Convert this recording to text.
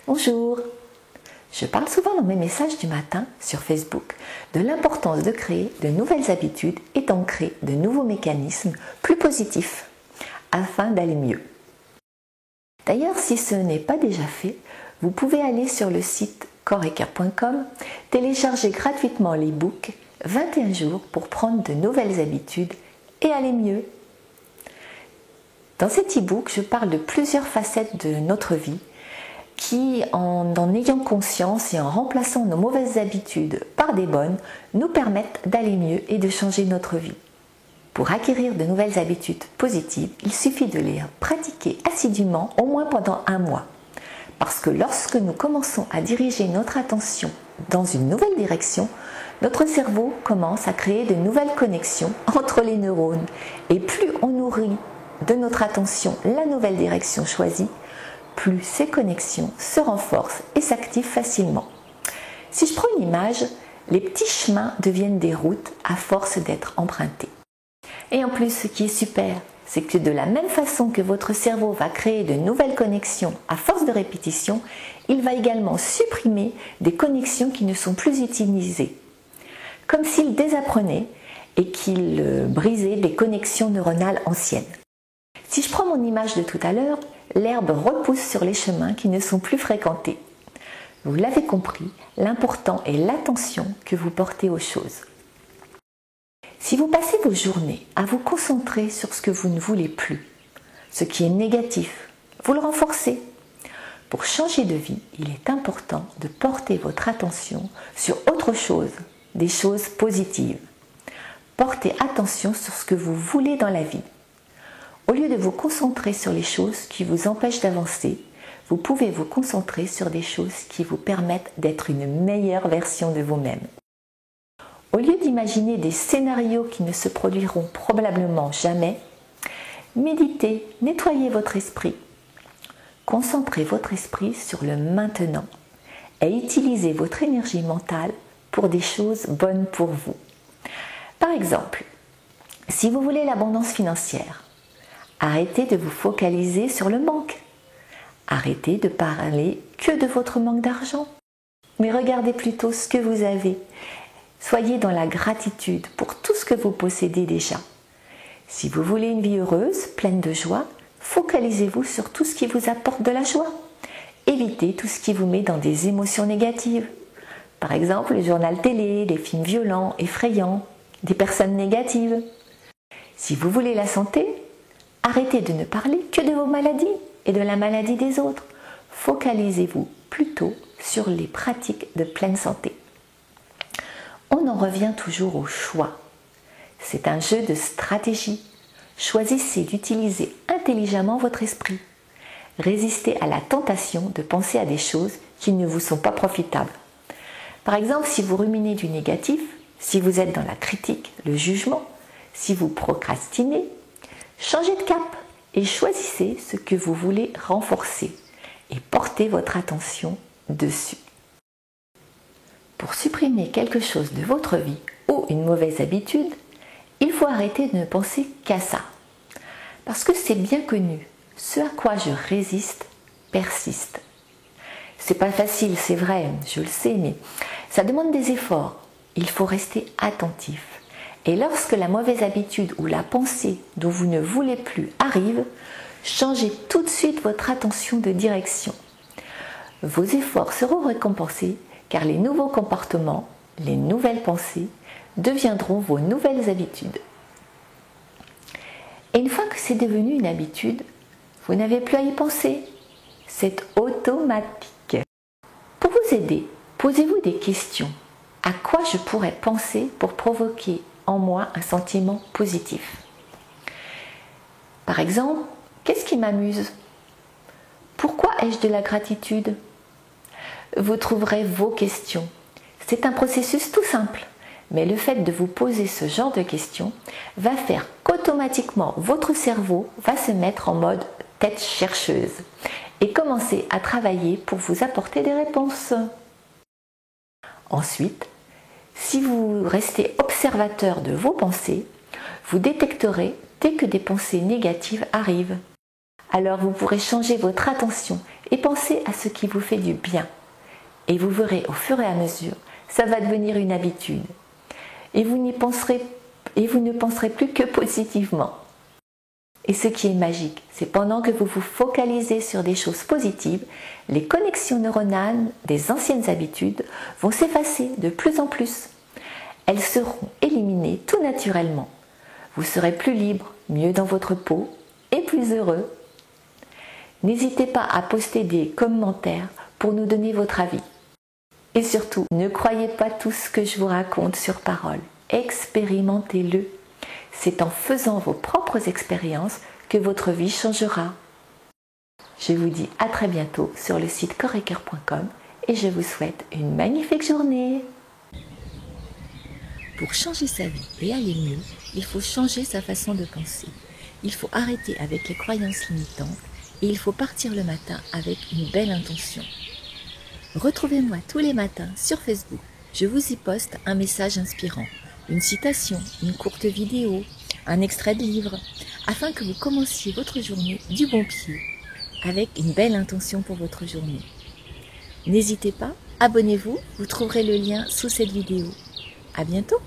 Bonjour. Je parle souvent dans mes messages du matin sur Facebook de l'importance de créer de nouvelles habitudes et d'ancrer de nouveaux mécanismes plus positifs afin d'aller mieux. D'ailleurs, si ce n'est pas déjà fait, vous pouvez aller sur le site corps-et-cœur.com, télécharger gratuitement l'e-book 21 jours pour prendre de nouvelles habitudes et aller mieux. Dans cet e-book, je parle de plusieurs facettes de notre vie qui, en ayant conscience et en remplaçant nos mauvaises habitudes par des bonnes, nous permettent d'aller mieux et de changer notre vie. Pour acquérir de nouvelles habitudes positives, il suffit de les pratiquer assidûment au moins pendant un mois. Parce que lorsque nous commençons à diriger notre attention dans une nouvelle direction, notre cerveau commence à créer de nouvelles connexions entre les neurones. Et plus on nourrit de notre attention la nouvelle direction choisie, plus ces connexions se renforcent et s'activent facilement. Si je prends une image, les petits chemins deviennent des routes à force d'être empruntés. Et en plus, ce qui est super, c'est que de la même façon que votre cerveau va créer de nouvelles connexions à force de répétition, il va également supprimer des connexions qui ne sont plus utilisées. Comme s'il désapprenait et qu'il brisait des connexions neuronales anciennes. Si je prends mon image de tout à l'heure, l'herbe repousse sur les chemins qui ne sont plus fréquentés. Vous l'avez compris, l'important est l'attention que vous portez aux choses. Si vous passez vos journées à vous concentrer sur ce que vous ne voulez plus, ce qui est négatif, vous le renforcez. Pour changer de vie, il est important de porter votre attention sur autre chose, des choses positives. Portez attention sur ce que vous voulez dans la vie. Au lieu de vous concentrer sur les choses qui vous empêchent d'avancer, vous pouvez vous concentrer sur des choses qui vous permettent d'être une meilleure version de vous-même. Au lieu d'imaginer des scénarios qui ne se produiront probablement jamais, méditez, nettoyez votre esprit. Concentrez votre esprit sur le maintenant et utilisez votre énergie mentale pour des choses bonnes pour vous. Par exemple, si vous voulez l'abondance financière, arrêtez de vous focaliser sur le manque. Arrêtez de parler que de votre manque d'argent. Mais regardez plutôt ce que vous avez. Soyez dans la gratitude pour tout ce que vous possédez déjà. Si vous voulez une vie heureuse, pleine de joie, focalisez-vous sur tout ce qui vous apporte de la joie. Évitez tout ce qui vous met dans des émotions négatives. Par exemple, le journal télé, les films violents, effrayants, des personnes négatives. Si vous voulez la santé, arrêtez de ne parler que de vos maladies et de la maladie des autres. Focalisez-vous plutôt sur les pratiques de pleine santé. On en revient toujours au choix. C'est un jeu de stratégie. Choisissez d'utiliser intelligemment votre esprit. Résistez à la tentation de penser à des choses qui ne vous sont pas profitables. Par exemple, si vous ruminez du négatif, si vous êtes dans la critique, le jugement, si vous procrastinez, changez de cap et choisissez ce que vous voulez renforcer et portez votre attention dessus. Pour supprimer quelque chose de votre vie ou une mauvaise habitude, il faut arrêter de ne penser qu'à ça. Parce que c'est bien connu, ce à quoi je résiste persiste. C'est pas facile, c'est vrai, je le sais, mais ça demande des efforts. Il faut rester attentif. Et lorsque la mauvaise habitude ou la pensée dont vous ne voulez plus arrive, changez tout de suite votre attention de direction. Vos efforts seront récompensés car les nouveaux comportements, les nouvelles pensées deviendront vos nouvelles habitudes. Et une fois que c'est devenu une habitude, vous n'avez plus à y penser. C'est automatique. Pour vous aider, posez-vous des questions. À quoi je pourrais penser pour provoquer en moi un sentiment positif? Par exemple, qu'est-ce qui m'amuse? Pourquoi ai-je de la gratitude? Vous trouverez vos questions. C'est un processus tout simple, mais le fait de vous poser ce genre de questions va faire qu'automatiquement votre cerveau va se mettre en mode tête chercheuse et commencer à travailler pour vous apporter des réponses. Ensuite, si vous restez observateur de vos pensées, vous détecterez dès que des pensées négatives arrivent. Alors vous pourrez changer votre attention et penser à ce qui vous fait du bien. Et vous verrez au fur et à mesure, ça va devenir une habitude. Et vous ne penserez plus que positivement. Et ce qui est magique, c'est pendant que vous vous focalisez sur des choses positives, les connexions neuronales des anciennes habitudes vont s'effacer de plus en plus. Elles seront éliminées tout naturellement. Vous serez plus libre, mieux dans votre peau et plus heureux. N'hésitez pas à poster des commentaires pour nous donner votre avis. Et surtout, ne croyez pas tout ce que je vous raconte sur parole. Expérimentez-le. C'est en faisant vos propres expériences que votre vie changera. Je vous dis à très bientôt sur le site corecker.com et je vous souhaite une magnifique journée. Pour changer sa vie et aller mieux, il faut changer sa façon de penser. Il faut arrêter avec les croyances limitantes et il faut partir le matin avec une belle intention. Retrouvez-moi tous les matins sur Facebook. Je vous y poste un message inspirant, une citation, une courte vidéo, un extrait de livre, afin que vous commenciez votre journée du bon pied, avec une belle intention pour votre journée. N'hésitez pas, abonnez-vous, vous trouverez le lien sous cette vidéo. À bientôt!